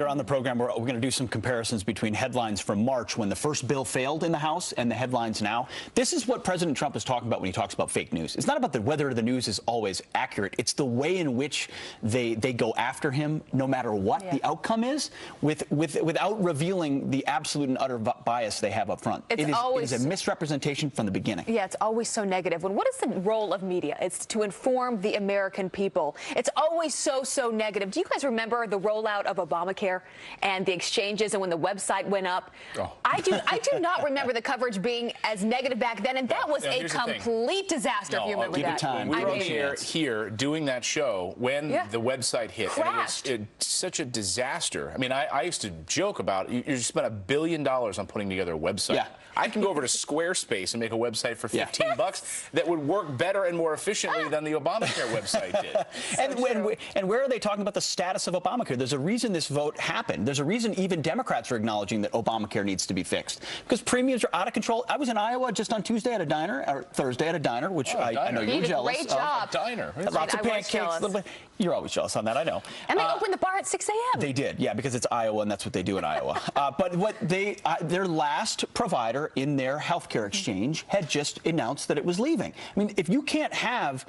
On the program, we're going to do some comparisons between headlines from March when the first bill failed in the House and the headlines now. This is what President Trump is talking about when he talks about fake news. It's not about whether the news is always accurate. It's the way in which they go after him, no matter what the outcome is, without revealing the absolute and utter bias they have up front. It is a misrepresentation from the beginning. Yeah, it's always so negative. What is the role of media? It's to inform the American people. It's always so negative. Do you guys remember the rollout of Obamacare and the exchanges and when the website went up? Oh. I do not remember the coverage being as negative back then, and that was a complete disaster. If you remember that. We were on the air here doing that show when the website hit, crashed. And it was such a disaster. I mean, I used to joke about you spent $1 billion on putting together a website. Yeah. I can go over to Squarespace and make a website for $15 that would work better and more efficiently than the Obamacare website did. And where are they talking about the status of Obamacare? There's a reason this vote happened. There's a reason even Democrats are acknowledging that Obamacare needs to be fixed because premiums are out of control. I was in Iowa just on Tuesday at a diner, or Thursday at a diner, which I know you're jealous of. Great job. Diner. Lots of pancakes. A little bit. You're always jealous on that, I know. And they opened the bar at 6 a.m. They did, yeah, because it's Iowa and that's what they do in Iowa. But what their last provider in their healthcare exchange had just announced that it was leaving. I mean, if you can't have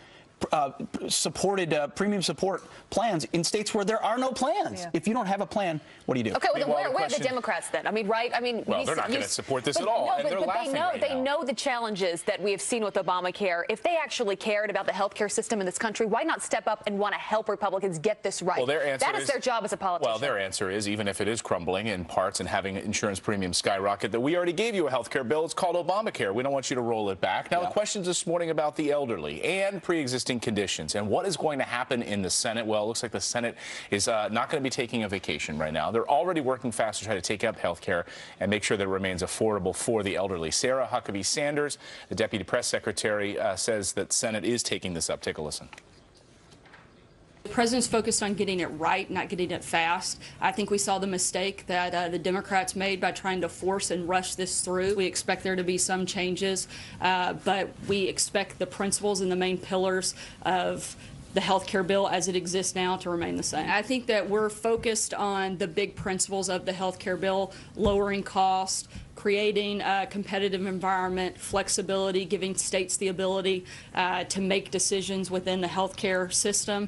supported premium support plans in states where there are no plans. If you don't have a plan, what do you do? Okay, well, where are the Democrats then? I mean, right? I mean, well, they're not going to support this at all, and they're laughing right now. They know the challenges that we have seen with Obamacare. If they actually cared about the healthcare system in this country, why not step up and want to help Republicans get this right? Well, their answer is their job as a politician. Well, their answer is, even if it is crumbling in parts and having insurance premiums skyrocket, that we already gave you a healthcare bill. It's called Obamacare. We don't want you to roll it back. Now, the questions this morning about the elderly and pre-existing conditions and what is going to happen in the Senate. Well, it looks like the Senate is not going to be taking a vacation right now. They're already working fast to try to take up health care and make sure that it remains affordable for the elderly. Sarah Huckabee Sanders, the deputy press secretary, says that Senate is taking this up. Take a listen. The president's focused on getting it right, not getting it fast. I think we saw the mistake that the Democrats made by trying to force and rush this through. We expect there to be some changes, but we expect the principles and the main pillars of the health care bill as it exists now to remain the same. I think that we're focused on the big principles of the health care bill, lowering cost, creating a competitive environment, flexibility, giving states the ability to make decisions within the health care system.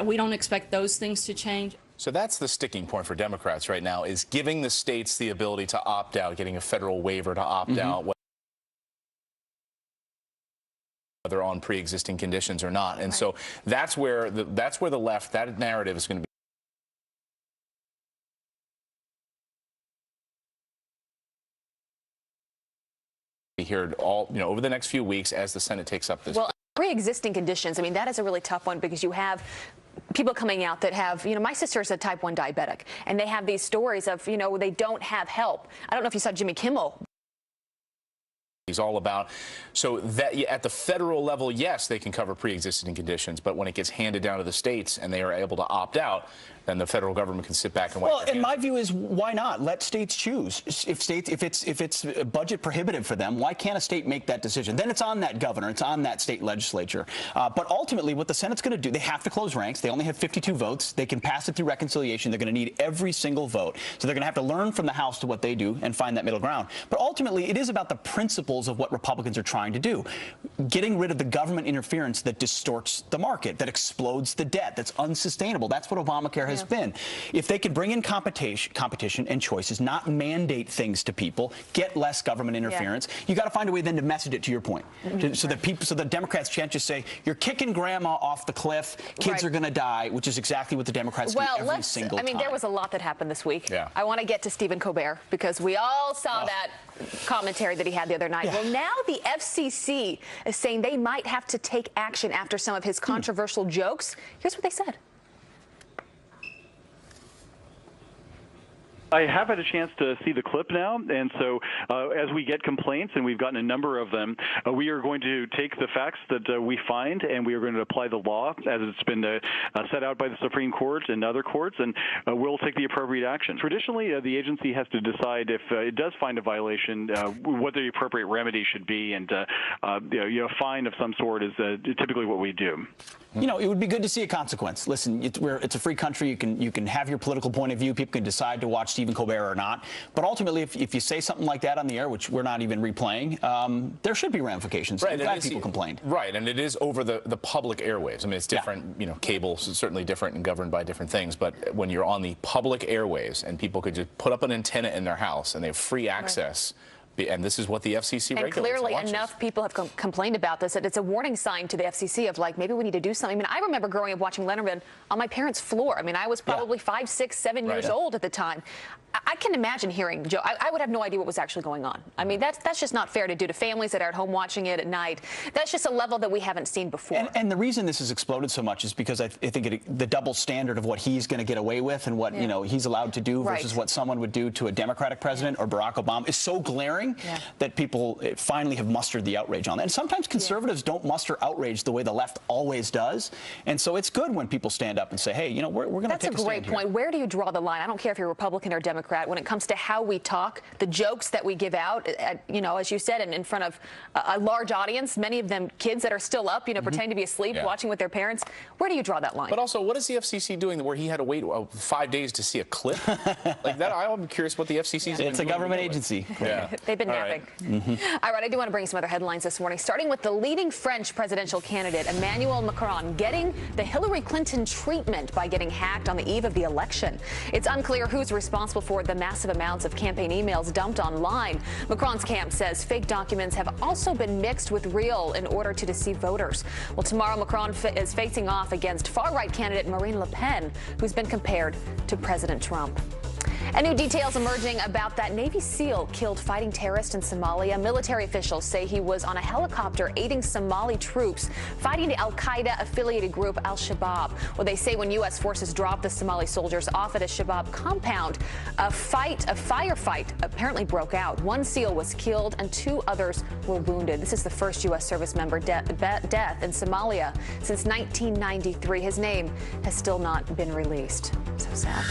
We don't expect those things to change. So that's the sticking point for Democrats right now, is giving the states the ability to opt out, getting a federal waiver to opt out, whether on pre-existing conditions or not. And so that's where the left, that narrative is going to be heard over the next few weeks as the Senate takes up this. Well, pre-existing conditions, I mean, that is a really tough one because you have people coming out that have, my sister's a type 1 diabetic, and they have these stories of, they don't have help. I don't know if you saw Jimmy Kimmel. He's all about. So that at the federal level, yes, they can cover pre-existing conditions, but when it gets handed down to the states and they are able to opt out, then the federal government can sit back and wait. Well, and my view is, why not let states choose? If it's budget prohibitive for them, why can't a state make that decision? Then it's on that governor, it's on that state legislature. But ultimately, what the Senate's going to do, they have to close ranks. They only have 52 votes. They can pass it through reconciliation. They're going to need every single vote. So they're going to have to learn from the House to what they do and find that middle ground. But ultimately, it is about the principles of what Republicans are trying to do. Getting rid of the government interference that distorts the market, that explodes the debt, that's unsustainable. That's what Obamacare has been. If they could bring in competition and choices, not mandate things to people, get less government interference, you got to find a way then to message it, to your point, so that Democrats can't just say, you're kicking grandma off the cliff, kids are going to die, which is exactly what the Democrats do every single time. I mean, there was a lot that happened this week. Yeah. I want to get to Stephen Colbert because we all saw that commentary that he had the other night. Well, now the FCC is saying they might have to take action after some of his controversial jokes. Here's what they said. I have had a chance to see the clip now, and so as we get complaints, and we've gotten a number of them, we are going to take the facts that we find, and we are going to apply the law as it's been set out by the Supreme Court and other courts, and we'll take the appropriate action. Traditionally, the agency has to decide if it does find a violation, what the appropriate remedy should be, and a fine of some sort is typically what we do. You know, it would be good to see a consequence. Listen, it's a free country. You can have your political point of view. People can decide to watch Stephen Colbert or not. But ultimately, if you say something like that on the air, which we're not even replaying, there should be ramifications. Right, I'm glad people complained. Right, and it is over the public airwaves. I mean, it's different. You know, cable is certainly different and governed by different things. But when you're on the public airwaves and people could just put up an antenna in their house and they have free access. Right. And this is what the FCC regulates. And clearly enough people have complained about this. That it's a warning sign to the FCC of, like, maybe we need to do something. I mean, I remember growing up watching Letterman on my parents' floor. I mean, I was probably 5, 6, 7 years old at the time. I can imagine hearing Joe. I would have no idea what was actually going on. I mean, that's just not fair to do to families that are at home watching it at night. That's just a level that we haven't seen before. And the reason this has exploded so much is because I think the double standard of what he's going to get away with and what you know he's allowed to do versus what someone would do to a Democratic president or Barack Obama is so glaring that people finally have mustered the outrage on that. And sometimes conservatives don't muster outrage the way the left always does. And so it's good when people stand up and say, hey, you know, we're going to take a stand here. That's a great point. Where do you draw the line? I don't care if you're Republican or Democrat. When it comes to how we talk, the jokes that we give out, you know, as you said, in front of a large audience, many of them kids that are still up, you know, pretending to be asleep, watching with their parents. Where do you draw that line? But also, what is the FCC doing where he had to wait 5 days to see a clip? Like that, I'm curious what the FCC is doing. It's a government agency. They've been napping. All right, I do want to bring some other headlines this morning, starting with the leading French presidential candidate, Emmanuel Macron, getting the Hillary Clinton treatment by getting hacked on the eve of the election. It's unclear who's responsible for the massive amounts of campaign emails dumped online. Macron's camp says fake documents have also been mixed with real in order to deceive voters. Well, tomorrow Macron is facing off against far-right candidate Marine Le Pen, who's been compared to President Trump. And new details emerging about that Navy SEAL killed fighting terrorist in Somalia. Military officials say he was on a helicopter aiding Somali troops fighting the al-Qaeda-affiliated group al-Shabaab. Well, they say when U.S. forces dropped the Somali soldiers off at a Shabaab compound, a firefight apparently broke out. One SEAL was killed and 2 others were wounded. This is the first U.S. service member death in Somalia since 1993. His name has still not been released. So sad.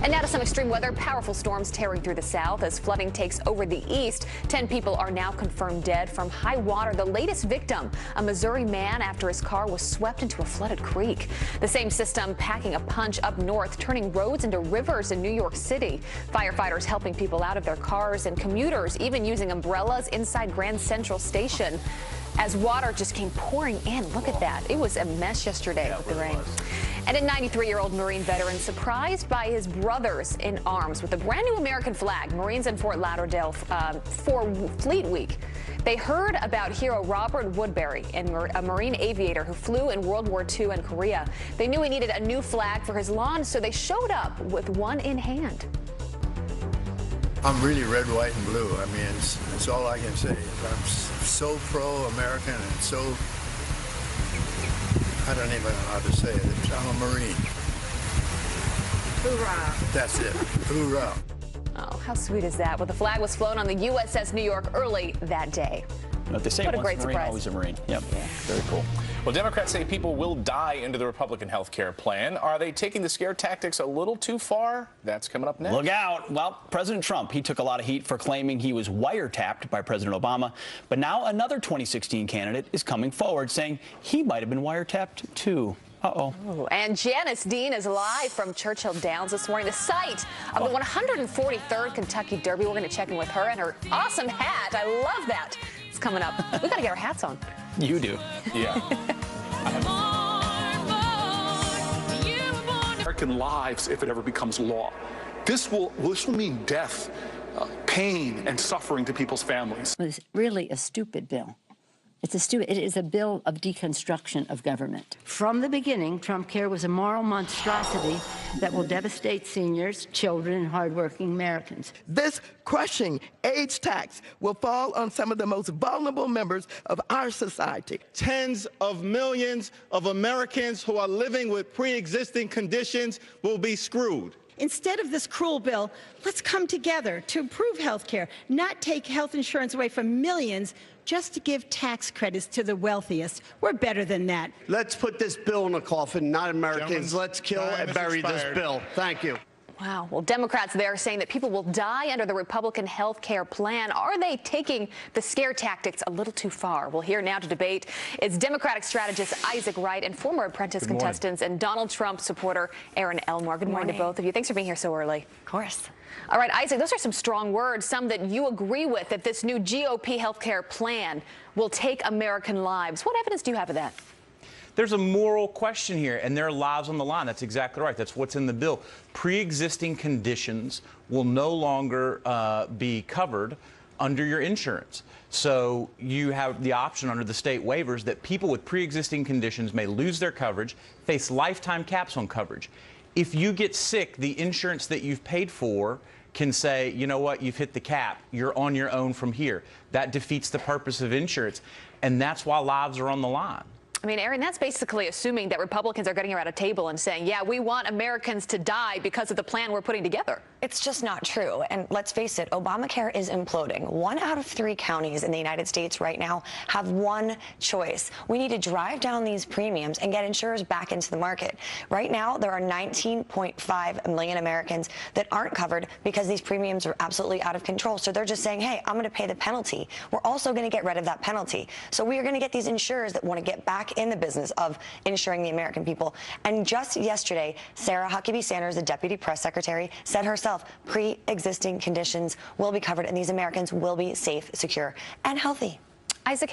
And now to some extreme weather. Powerful storms tearing through the south as flooding takes over the east. 10 people are now confirmed dead from high water. The latest victim, a Missouri man after his car was swept into a flooded creek. The same system packing a punch up north, turning roads into rivers in New York City. Firefighters helping people out of their cars and commuters even using umbrellas inside Grand Central Station as water just came pouring in. Look at that. It was a mess yesterday with the rain. And a 93-year-old Marine veteran surprised by his brothers in arms with a brand new American flag. Marines in Fort Lauderdale for Fleet Week. They heard about hero Robert Woodbury, a Marine aviator who flew in World War II and Korea. They knew he needed a new flag for his lawn, so they showed up with one in hand. I'm really red, white, and blue. I mean, it's all I can say. I'm so pro-American and so, I don't even know how to say it. I'm a Marine. Hoorah. That's it. Hoorah. Oh, how sweet is that? Well, the flag was flown on the USS New York early that day. You know, they say what a once great a Marine, surprise. always a Marine. Yep. Yeah. Very cool. Well, Democrats say people will die into the Republican health care plan. Are they taking the scare tactics a little too far? That's coming up next. Look out. Well, President Trump, he took a lot of heat for claiming he was wiretapped by President Obama. But now another 2016 candidate is coming forward saying he might have been wiretapped too. Uh-oh. Ooh, and Janice Dean is live from Churchill Downs this morning, the site of the 143rd Kentucky Derby. We're going to check in with her and her awesome hat. I love that. It's coming up. We've got to get our hats on. You do. Yeah. American lives if it ever becomes law. This will mean death, pain, and suffering to people's families. It's really a stupid bill. It is a bill of deconstruction of government. From the beginning, Trump Care was a moral monstrosity that will devastate seniors, children, and hardworking Americans. This crushing age tax will fall on some of the most vulnerable members of our society. Tens of millions of Americans who are living with pre-existing conditions will be screwed. Instead of this cruel bill, let's come together to improve health care, not take health insurance away from millions just to give tax credits to the wealthiest. We're better than that. Let's put this bill in a coffin, not Americans. Let's kill and bury this bill. Thank you. Wow. Well, Democrats there are saying that people will die under the Republican health care plan. Are they taking the scare tactics a little too far? Well, here now to debate is Democratic strategist Isaac Wright and former Apprentice contestants and Donald Trump supporter Aaron Elmore. Good morning to both of you. Thanks for being here so early. Of course. All right, Isaac, those are some strong words, some that you agree with, that this new GOP health care plan will take American lives. What evidence do you have of that? There's a moral question here, and there are lives on the line. That's exactly right. That's what's in the bill. Pre-existing conditions will no longer be covered under your insurance. So you have the option under the state waivers that people with pre-existing conditions may lose their coverage, face lifetime caps on coverage. If you get sick, the insurance that you've paid for can say, you know what, you've hit the cap. You're on your own from here. That defeats the purpose of insurance, and that's why lives are on the line. I mean, Aaron, that's basically assuming that Republicans are getting around a table and saying, yeah, we want Americans to die because of the plan we're putting together. It's just not true. And let's face it, Obamacare is imploding. 1 out of 3 counties in the United States right now have one choice. We need to drive down these premiums and get insurers back into the market. Right now, there are 19.5 million Americans that aren't covered because these premiums are absolutely out of control. So they're just saying, hey, I'm going to pay the penalty. We're also going to get rid of that penalty. So we are going to get these insurers that want to get back in the business of insuring the American people. And just yesterday, Sarah Huckabee Sanders, the deputy press secretary, said herself, pre-existing conditions will be covered and these Americans will be safe, secure, and healthy. Isaac,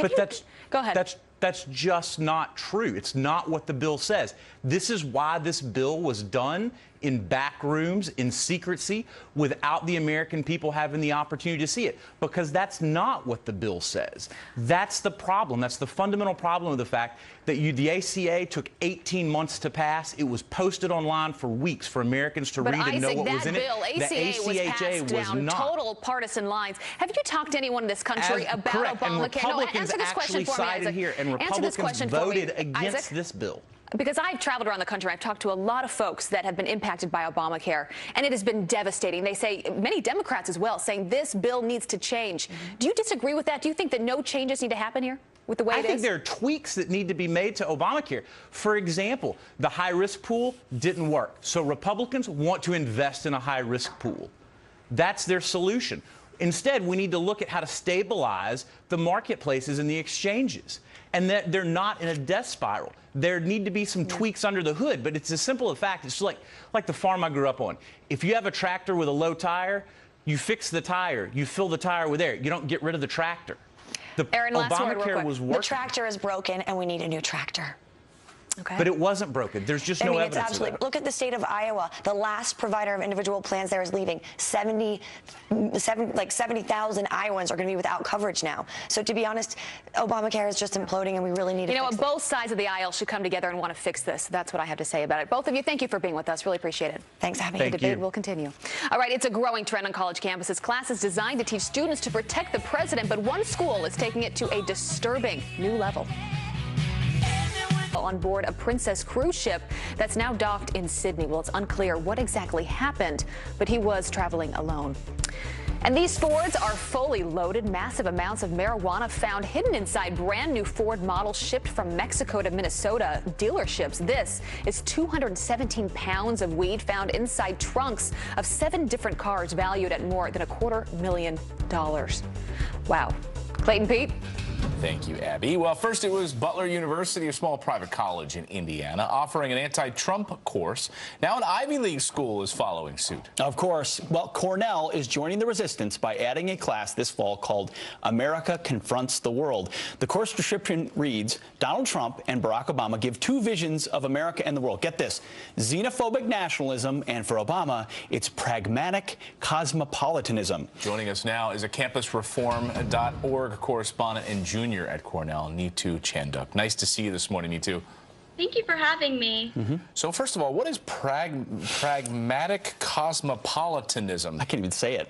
go ahead. That's just not true. It's not what the bill says. This is why this bill was done in back rooms, in secrecy, without the American people having the opportunity to see it, because that's not what the bill says. That's the problem. That's the fundamental problem of the fact that the ACA took 18 months to pass. It was posted online for weeks for Americans to read and know what was in it. But Isaac, that bill, ACA, was down total partisan lines. Have you talked to anyone in this country about Obamacare? No, answer this question for me, Isaac. Here, and Republicans voted against this bill. Because I've traveled around the country, I've talked to a lot of folks that have been impacted by Obamacare, and it has been devastating. They say, many Democrats as well, saying this bill needs to change. Do you disagree with that? Do you think that no changes need to happen here with the way it is? I think there are tweaks that need to be made to Obamacare. For example, the high-risk pool didn't work. So Republicans want to invest in a high-risk pool. That's their solution. Instead, we need to look at how to stabilize the marketplaces and the exchanges, and that they're not in a death spiral. There need to be some tweaks under the hood, but it's as simple as fact. It's like the farm I grew up on. If you have a tractor with a low tire, you fix the tire, you fill the tire with air. You don't get rid of the tractor. Aaron, Obamacare was working. The tractor is broken, and we need a new tractor. Okay. But it wasn't broken. There's just no evidence it's absolutely. Look at the state of Iowa. The last provider of individual plans there is leaving. 70,000 Iowans are going to be without coverage now. So to be honest, Obamacare is just imploding, and we really need to fix it. Both sides of the aisle should come together and want to fix this. That's what I have to say about it. Both of you, thank you for being with us. Really appreciate it. Thanks for having me. The debate will continue. All right, it's a growing trend on college campuses. Classes designed to teach students to protect the president, but one school is taking it to a disturbing new level. On board a Princess cruise ship that's now docked in Sydney. Well, it's unclear what exactly happened, but he was traveling alone. And these Fords are fully loaded. Massive amounts of marijuana found hidden inside brand new Ford models shipped from Mexico to Minnesota dealerships. This is 217 pounds of weed found inside trunks of 7 different cars valued at more than $250,000. Wow. Clayton Pete. Thank you, Abby. Well, first it was Butler University, a small private college in Indiana, offering an anti-Trump course. Now an Ivy League school is following suit. Of course. Well, Cornell is joining the resistance by adding a class this fall called America Confronts the World. The course description reads, Donald Trump and Barack Obama give 2 visions of America and the world. Get this, xenophobic nationalism, and for Obama, it's pragmatic cosmopolitanism. Joining us now is a campusreform.org correspondent and junior at Cornell, Neetu Chanduk. Nice to see you this morning, Neetu. Thank you for having me. So first of all, what is pragmatic cosmopolitanism? I can't even say it.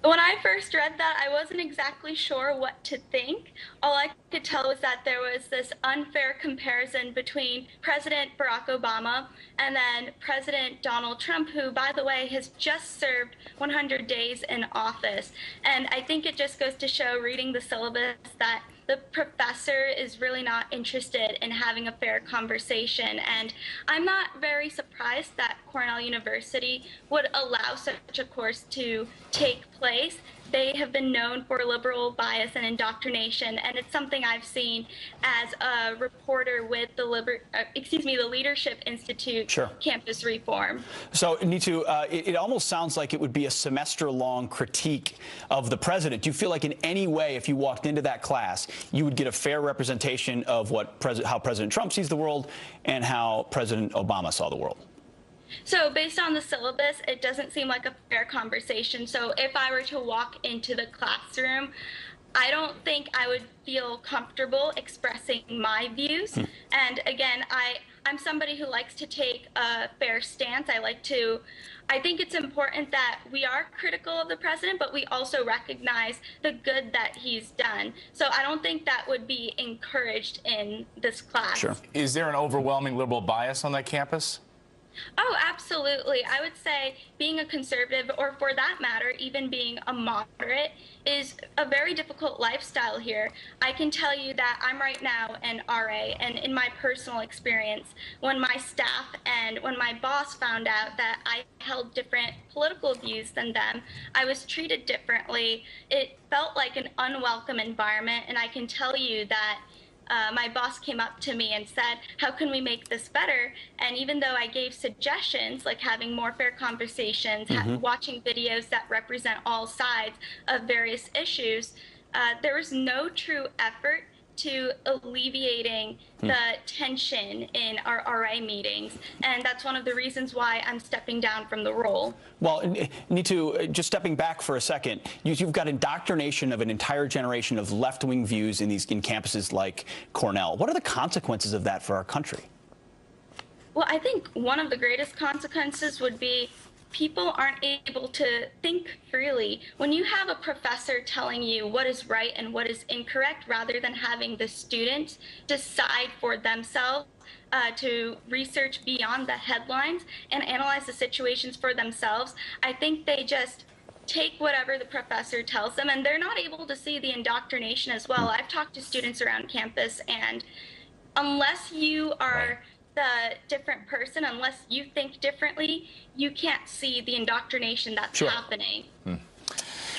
When I first read that, I wasn't exactly sure what to think. All I could tell was that there was this unfair comparison between President Barack Obama and then President Donald Trump, who, by the way, has just served 100 days in office. And I think it just goes to show, reading the syllabus, that the professor is really not interested in having a fair conversation. And I'm not very surprised that Cornell University would allow such a course to take place. They have been known for liberal bias and indoctrination, and it's something I've seen as a reporter with the Leadership Institute campus reform. So, Neetu, it almost sounds like it would be a semester-long critique of the president. Do you feel like in any way, if you walked into that class, you would get a fair representation of how President Trump sees the world and how President Obama saw the world? So based on the syllabus, it doesn't seem like a fair conversation. So if I were to walk into the classroom, I don't think I would feel comfortable expressing my views. And again, I'm somebody who likes to take a fair stance. I think it's important that we are critical of the president, but we also recognize the good that he's done. So I don't think that would be encouraged in this class. Sure. Is there an overwhelming liberal bias on that campus? Oh, absolutely. I would say being a conservative, or for that matter, even being a moderate, is a very difficult lifestyle here. I can tell you that I'm right now an RA, and in my personal experience, when my staff and when my boss found out that I held different political views than them, I was treated differently. It felt like an unwelcome environment, and I can tell you that my boss came up to me and said, how can we make this better? And even though I gave suggestions, like having more fair conversations, watching videos that represent all sides of various issues, there was no true effort to alleviating the tension in our RA meetings. And that's one of the reasons why I'm stepping down from the role. Well, Neetu, just stepping back for a second, you've got indoctrination of an entire generation of left-wing views in campuses like Cornell. What are the consequences of that for our country? Well, I think one of the greatest consequences would be people aren't able to think freely. When you have a professor telling you what is right and what is incorrect, rather than having the students decide for themselves, to research beyond the headlines and analyze the situations for themselves, I think they just take whatever the professor tells them, and they're not able to see the indoctrination as well. I've talked to students around campus, and unless you are the different person, unless you think differently, you can't see the indoctrination that's happening.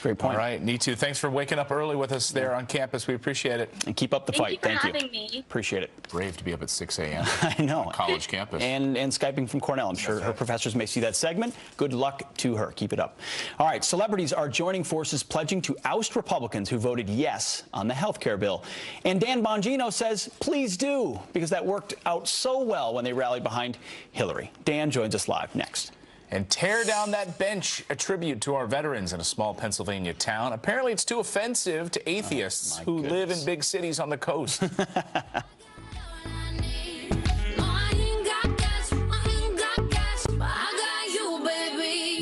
Great point. All right, Neetu, thanks for waking up early with us there on campus. We appreciate it. And keep up the fight. Thank you for having me. Appreciate it. Brave to be up at 6 a.m. I know. College campus. And Skyping from Cornell. I'm sure her professors may see that segment. Good luck to her. Keep it up. All right, celebrities are joining forces pledging to oust Republicans who voted yes on the health care bill. And Dan Bongino says, please do, because that worked out so well when they rallied behind Hillary. Dan joins us live next. And tear down that bench, a tribute to our veterans in a small Pennsylvania town. Apparently, it's too offensive to atheists who live in big cities on the coast.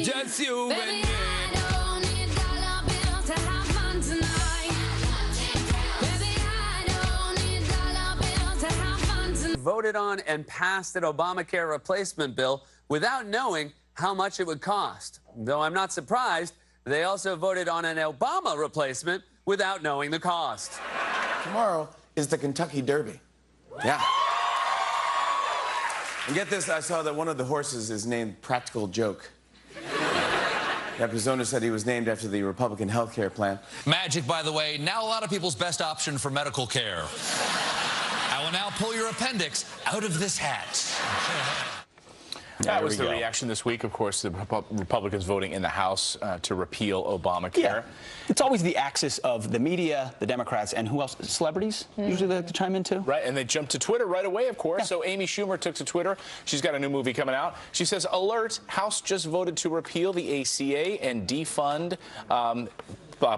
Just you, baby. Voted on and passed an Obamacare replacement bill without knowing how much it would cost. Though I'm not surprised, they also voted on an Obama replacement without knowing the cost. Tomorrow is the Kentucky Derby. Yeah. And get this, I saw that one of the horses is named Practical Joke. Arizona said he was named after the Republican health care plan. Magic, by the way, now a lot of people's best option for medical care. I will now pull your appendix out of this hat. That was the reaction this week, of course, the Republicans voting in the House to repeal Obamacare. Yeah. It's always the axis of the media, the Democrats, and who else? Celebrities usually they like to chime in too. Right, and they jumped to Twitter right away, of course. Yeah. So Amy Schumer took to Twitter. She's got a new movie coming out. She says, alert, House just voted to repeal the ACA and defund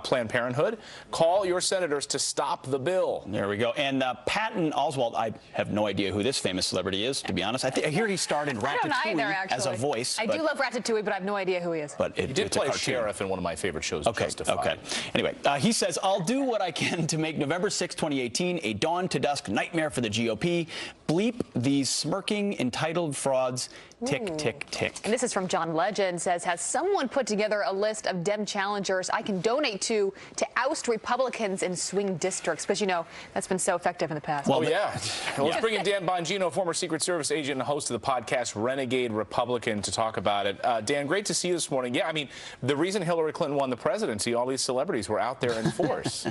Planned Parenthood. Call your senators to stop the bill. There we go. And Patton Oswalt, I have no idea who this famous celebrity is, to be honest. I hear he starred in Ratatouille as a voice. I do love Ratatouille, but I have no idea who he is. But he did play sheriff in one of my favorite shows, Justified. Okay. Anyway, he says, I'll do what I can to make November 6, 2018 a dawn to dusk nightmare for the GOP. Bleep these smirking, entitled frauds tick, tick, tick. And this is from John Legend, says, has someone put together a list of Dem challengers I can donate to oust Republicans in swing districts? Because, you know, that's been so effective in the past. Well, yeah. Let's bring in Dan Bongino, former Secret Service agent and host of the podcast Renegade Republican, to talk about it. Dan, great to see you this morning. Yeah, I mean, the reason Hillary Clinton won the presidency, all these celebrities were out there in force.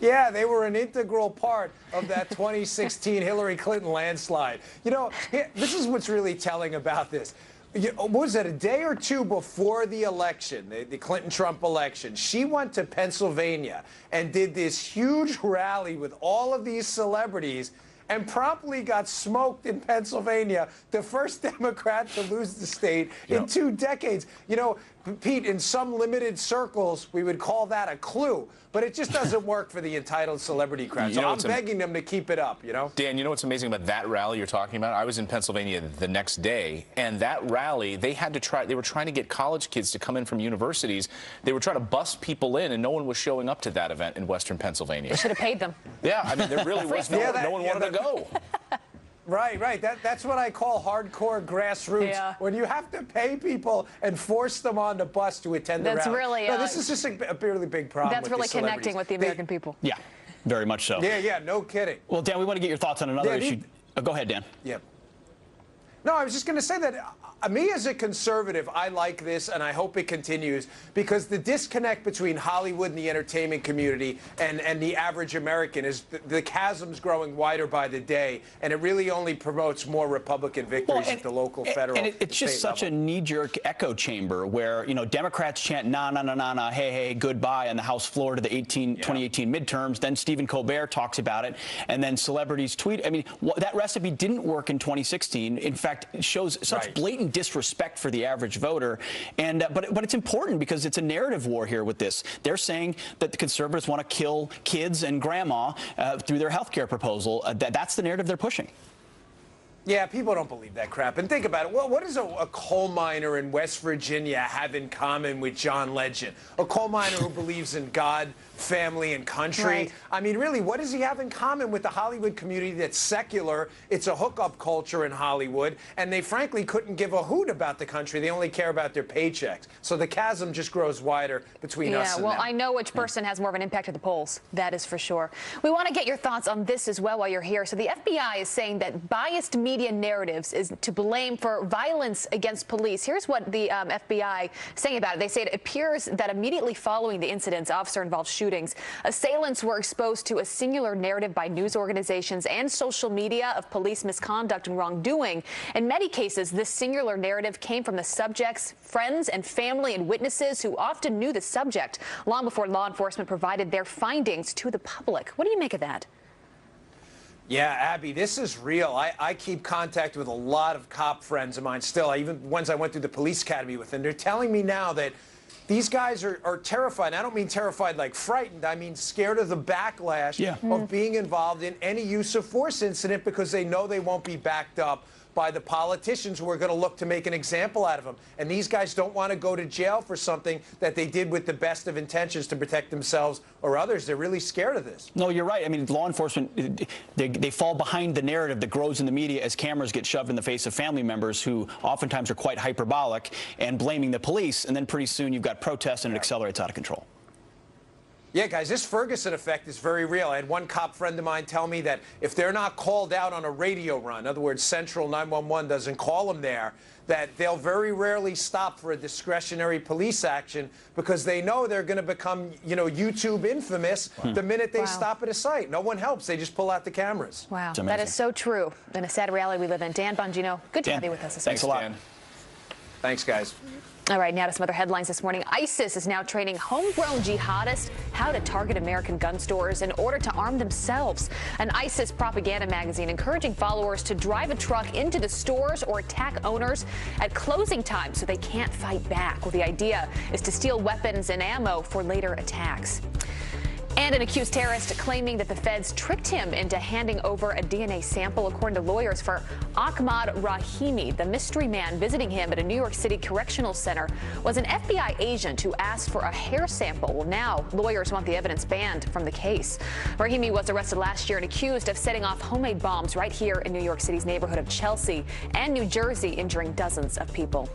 Yeah, they were an integral part of that 2016 Hillary Clinton landslide. You know, this is what's really telling about this. Was it a day or two before the election, the Clinton-Trump election? She went to Pennsylvania and did this huge rally with all of these celebrities and promptly got smoked in Pennsylvania, the first Democrat to lose the state in 2 decades. You know, Pete, in some limited circles, we would call that a clue, but it just doesn't work for the entitled celebrity crowd. So I'm begging them to keep it up, you know? Dan, you know what's amazing about that rally you're talking about? I was in Pennsylvania the next day, and that rally, they were trying to get college kids to come in from universities. They were trying to bus people in, and no one was showing up to that event in Western Pennsylvania. They should have paid them. Yeah, I mean, there really was no one wanted to go. Right. That's what I call hardcore grassroots. Yeah. When you have to pay people and force them on the bus to attend the rally. Really, no, this is just a really big problem. That's really connecting with the American people. Yeah, very much so. Yeah, no kidding. Well, Dan, we want to get your thoughts on another issue. Go ahead, Dan. Yeah. No, I was just going to say that me as a conservative, I like this, and I hope it continues, because the disconnect between Hollywood and the entertainment community and the average American is the chasm's growing wider by the day, and it really only promotes more Republican victories at the local, federal, and it's just such a knee-jerk echo chamber where, you know, Democrats chant nah, nah, nah, nah, nah, hey, hey, goodbye on the House floor to the 2018 midterms. Then Stephen Colbert talks about it, and then celebrities tweet. I mean, that recipe didn't work in 2016. In fact, it shows such blatant disrespect for the average voter, and but it's important because it's a narrative war here with this. They're saying that the conservatives want to kill kids and grandma through their health care proposal. That's the narrative they're pushing. Yeah, people don't believe that crap. And think about it. Well, what does a coal miner in West Virginia have in common with John Legend? A coal miner who believes in God, family, and country. Right. I mean, really, what does he have in common with the Hollywood community that's secular? It's a hookup culture in Hollywood, and they frankly couldn't give a hoot about the country. They only care about their paychecks. So the chasm just grows wider between us and them. Yeah, well, I know which person has more of an impact at the polls. That is for sure. We want to get your thoughts on this as well while you're here. So the FBI is saying that biased media narratives is to blame for violence against police. Here's what the FBI saying about it. They say it appears that immediately following the incidents, officer-involved shootings, assailants were exposed to a singular narrative by news organizations and social media of police misconduct and wrongdoing. In many cases, this singular narrative came from the subject's friends and family and witnesses who often knew the subject long before law enforcement provided their findings to the public. What do you make of that? Yeah, Abby, this is real. I keep contact with a lot of cop friends of mine still, even ones I went through the police academy with, and they're telling me now that these guys are terrified. I don't mean terrified like frightened. I mean scared of the backlash of being involved in any use of force incident because they know they won't be backed up by the politicians who are going to look to make an example out of them. And these guys don't want to go to jail for something that they did with the best of intentions to protect themselves or others. They're really scared of this. No, you're right. I mean, law enforcement, they fall behind the narrative that grows in the media as cameras get shoved in the face of family members who oftentimes are quite hyperbolic and blaming the police. And then pretty soon you've got protests and it accelerates out of control. Yeah, guys, this Ferguson effect is very real. I had one cop friend of mine tell me that if they're not called out on a radio run, in other words, Central 911 doesn't call them there, that they'll very rarely stop for a discretionary police action because they know they're going to become, you know, YouTube infamous the minute they stop at a site. No one helps. They just pull out the cameras. Wow, that is so true. And a sad reality we live in. Dan Bongino, good to have you with us this morning. Thanks a lot. Thanks, guys. All right, now to some other headlines this morning. ISIS is now training homegrown jihadists how to target American gun stores in order to arm themselves. An ISIS propaganda magazine encouraging followers to drive a truck into the stores or attack owners at closing time so they can't fight back. Well, the idea is to steal weapons and ammo for later attacks. And an accused terrorist claiming that the feds tricked him into handing over a DNA sample, according to lawyers for Ahmad Rahimi. The mystery man visiting him at a New York City correctional center was an FBI agent who asked for a hair sample. Well, now lawyers want the evidence banned from the case. Rahimi was arrested last year and accused of setting off homemade bombs right here in New York City's neighborhood of Chelsea and New Jersey, injuring dozens of people.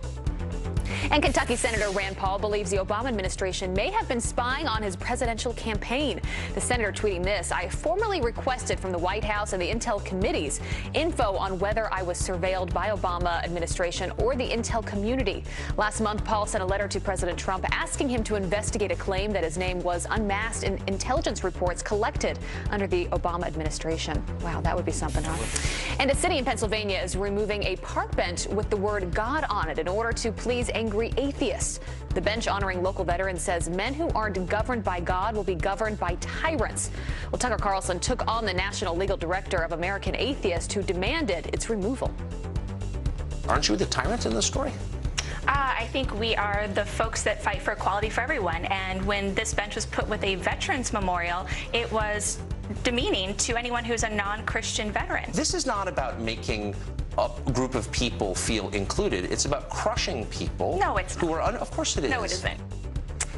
And Kentucky Senator Rand Paul believes the Obama administration may have been spying on his presidential campaign. The senator tweeting this: "I formally requested from the White House and the Intel committees info on whether I was surveilled by Obama administration or the Intel community." Last month, Paul sent a letter to President Trump asking him to investigate a claim that his name was unmasked in intelligence reports collected under the Obama administration. Wow, that would be something, huh? And a city in Pennsylvania is removing a park bench with the word God on it in order to please angry atheists. The bench honoring local veterans says men who aren't governed by God will be governed by tyrants. Well, Tucker Carlson took on the national legal director of American Atheists, who demanded its removal. Aren't you the tyrant in this story? I think we are the folks that fight for equality for everyone. And when this bench was put with a veterans memorial, it was demeaning to anyone who's a non-Christian veteran. This is not about making a group of people feel included. It's about crushing people. No, it's who are of course it is. No, it isn't.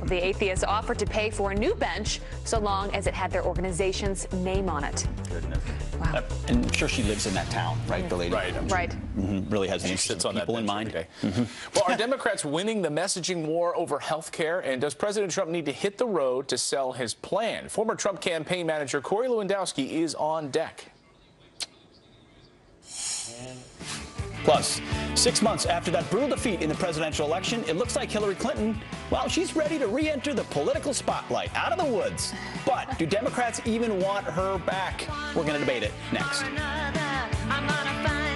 The atheists offered to pay for a new bench so long as it had their organization's name on it. Goodness. Wow. And I'm sure she lives in that town, right, the lady? Right. Right. Really has the interests of people in mind. Well, are Democrats winning the messaging war over health care? And does President Trump need to hit the road to sell his plan? Former Trump campaign manager Corey Lewandowski is on deck. Plus, 6 months after that brutal defeat in the presidential election, it looks like Hillary Clinton, well, she's ready to re-enter the political spotlight, out of the woods. But do Democrats even want her back? We're going to debate it next. I'm gonna find